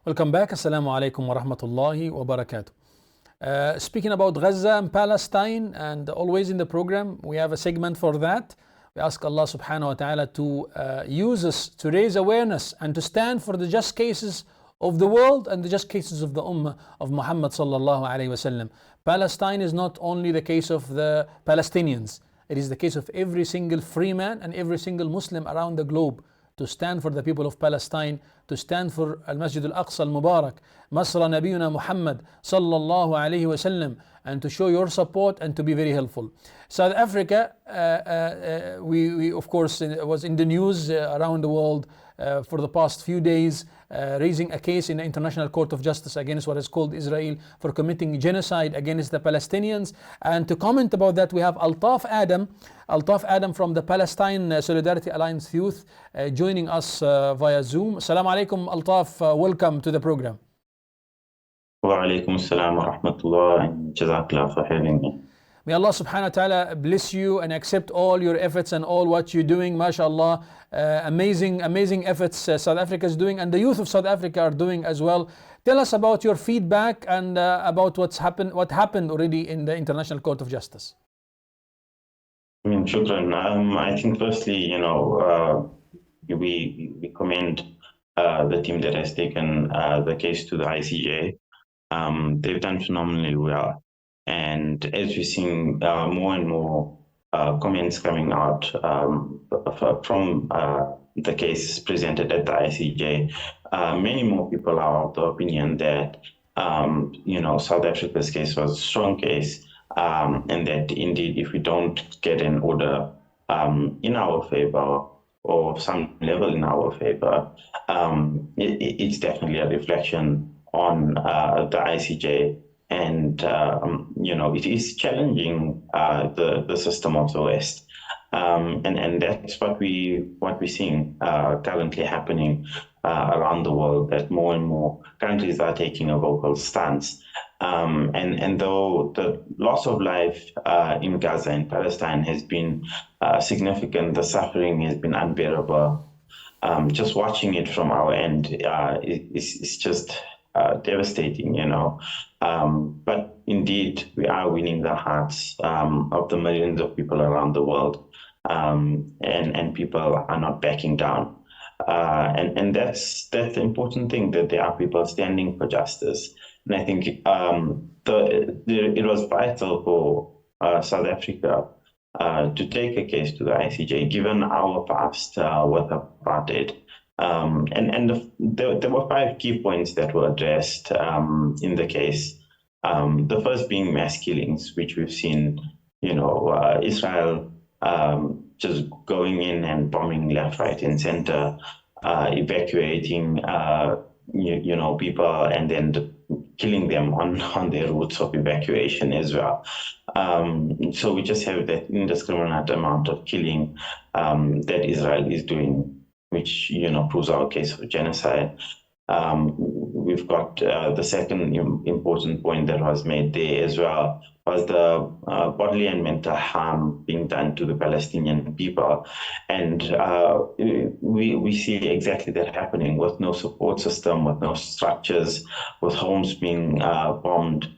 Welcome back. Assalamu alaikum wa rahmatullahi wa barakatuh. Speaking about Gaza and Palestine, and always in the program, we have a segment for that. We ask Allah subhanahu wa ta'ala to use us to raise awareness and to stand for the just cases of the world and the just cases of the Ummah of Muhammad sallallahu alayhi wasallam. Palestine is not only the case of the Palestinians, it is the case of every single free man and every single Muslim around the globe to stand for the people of Palestine, to stand for Al-Masjid Al-Aqsa Al-Mubarak, Masra Nabiyuna Muhammad sallallahu alayhi wasallam, and to show your support and to be very helpful. South Africa, we of course was in the news around the world for the past few days, raising a case in the International Court of Justice against what is called Israel for committing genocide against the Palestinians. And to comment about that, we have Altaf Adam from the Palestine Solidarity Alliance Youth joining us via Zoom. Assalamu alaikum, Altaf. Welcome to the program. Wa alaikum assalam wa rahmatullah, and jazakallah for having me. May Allah subhanahu wa ta'ala bless you and accept all your efforts and all what you're doing. MashaAllah, amazing efforts South Africa is doing and the youth of South Africa are doing as well. Tell us about your feedback and about what happened already in the International Court of Justice. Shukran. I think firstly, we commend the team that has taken the case to the ICJ. They've done phenomenally well. And as we're seeing more and more comments coming out from the case presented at the ICJ, many more people are of the opinion that, South Africa's case was a strong case, and that indeed if we don't get an order in our favor or some level in our favor, it's definitely a reflection on the ICJ. And it is challenging the system of the West, and that's what we're seeing currently happening around the world. That more and more countries are taking a vocal stance, and though the loss of life in Gaza and Palestine has been significant, the suffering has been unbearable. Just watching it from our end is just devastating, but indeed we are winning the hearts of the millions of people around the world, and people are not backing down, and that's the important thing, that there are people standing for justice. And I think it was vital for South Africa to take a case to the ICJ, given our past with apartheid. There were 5 key points that were addressed in the case. The first being mass killings, which we've seen, Israel just going in and bombing left, right, and center, evacuating, people, and then killing them on their routes of evacuation as well. So we just have that indiscriminate amount of killing that Israel is doing, which proves our case for genocide. We've got the second important point that was made there as well, was the bodily and mental harm being done to the Palestinian people. And we see exactly that happening, with no support system, with no structures, with homes being bombed,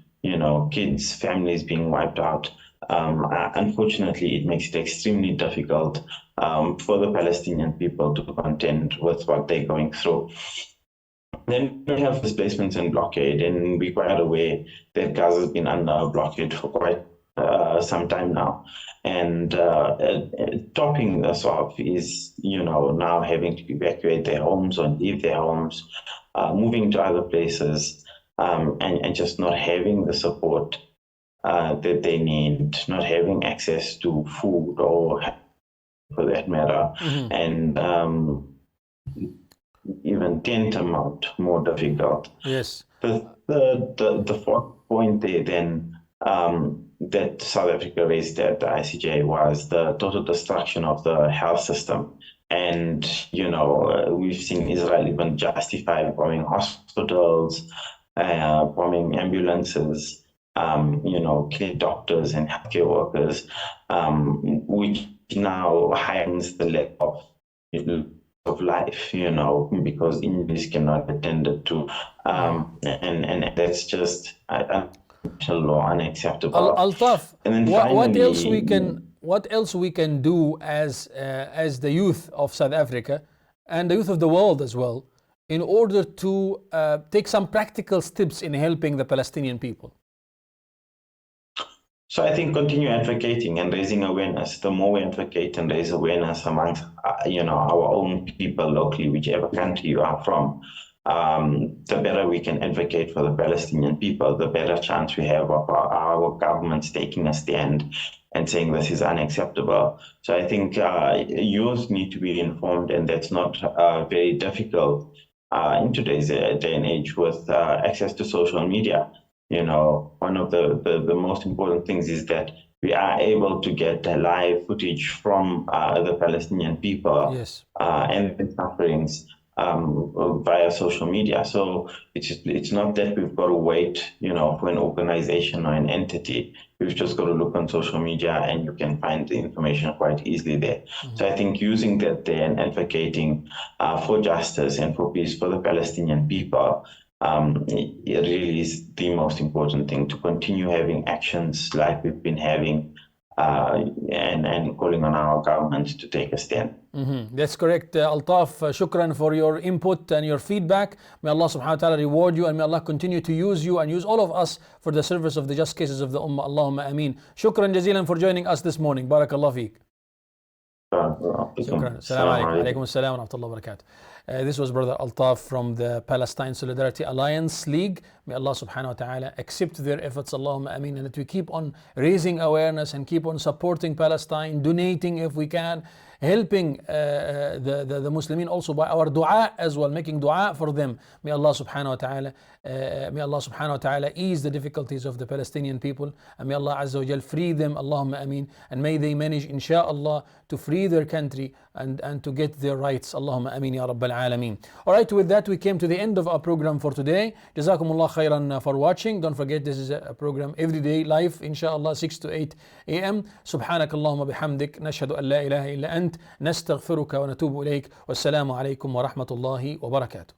kids, families being wiped out. Unfortunately, it makes it extremely difficult for the Palestinian people to contend with what they're going through. Then we have displacements and blockade, and we're quite aware that Gaza has been under blockade for quite some time now. And topping this off is, now having to evacuate their homes or leave their homes, moving to other places, and just not having the support that they need, not having access to food or, for that matter, and even tantamount more difficult. Yes. The fourth point there then that South Africa raised at the ICJ was the total destruction of the health system. And, we've seen Israel even justify bombing hospitals, bombing ambulances, killing doctors and healthcare workers, which now heightens the level of of life, because injuries cannot be attended to. And that's just law unacceptable. Altaf, And then what else we can do as the youth of South Africa and the youth of the world as well, in order to take some practical steps in helping the Palestinian people? So I think continue advocating and raising awareness. The more we advocate and raise awareness amongst, our own people locally, whichever country you are from, the better we can advocate for the Palestinian people, the better chance we have of our governments taking a stand and saying this is unacceptable. So I think youth need to be informed, and that's not very difficult in today's day and age with access to social media. One of the most important things is that we are able to get live footage from the Palestinian people. Yes. And the sufferings via social media. So it's not that we've got to wait, for an organization or an entity. We've just got to look on social media and you can find the information quite easily there. So I think using that there and advocating for justice and for peace for the Palestinian people, it really is the most important thing, to continue having actions like we've been having and calling on our government to take a stand. That's correct. Altaf, shukran for your input and your feedback. May Allah subhanahu wa ta'ala reward you, and may Allah continue to use you and use all of us for the service of the just cases of the Ummah. Allahumma ameen. Shukran jazilan for joining us this morning. Barakallah feek. Shukran. Assalamu alaikum. Alaikum assalam wa rahmatullahi wa barakatuh. This was Brother Altaf from the Palestine Solidarity Alliance League. May Allah subhanahu wa ta'ala accept their efforts, Allahumma ameen, and that we keep on raising awareness and keep on supporting Palestine, donating if we can, helping the Muslimin also by our dua as well, making dua for them. May Allah subhanahu wa ta'ala ease the difficulties of the Palestinian people, and may Allah Azza wa Jal free them, Allahumma ameen, and may they manage insha'Allah to free their country and to get their rights, Allahumma ameen ya Rabbal Alameen. Alright, with that we came to the end of our program for today. Jazakumullah khairan for watching. Don't forget, this is a program every day live insha'Allah 6 to 8 a.m. Subhanakallahumma bihamdik, nashhadu an la ilaha illa ant, nastaghfiruka wa natubu ilayk. Wassalamu alaikum wa rahmatullahi wa barakatuh.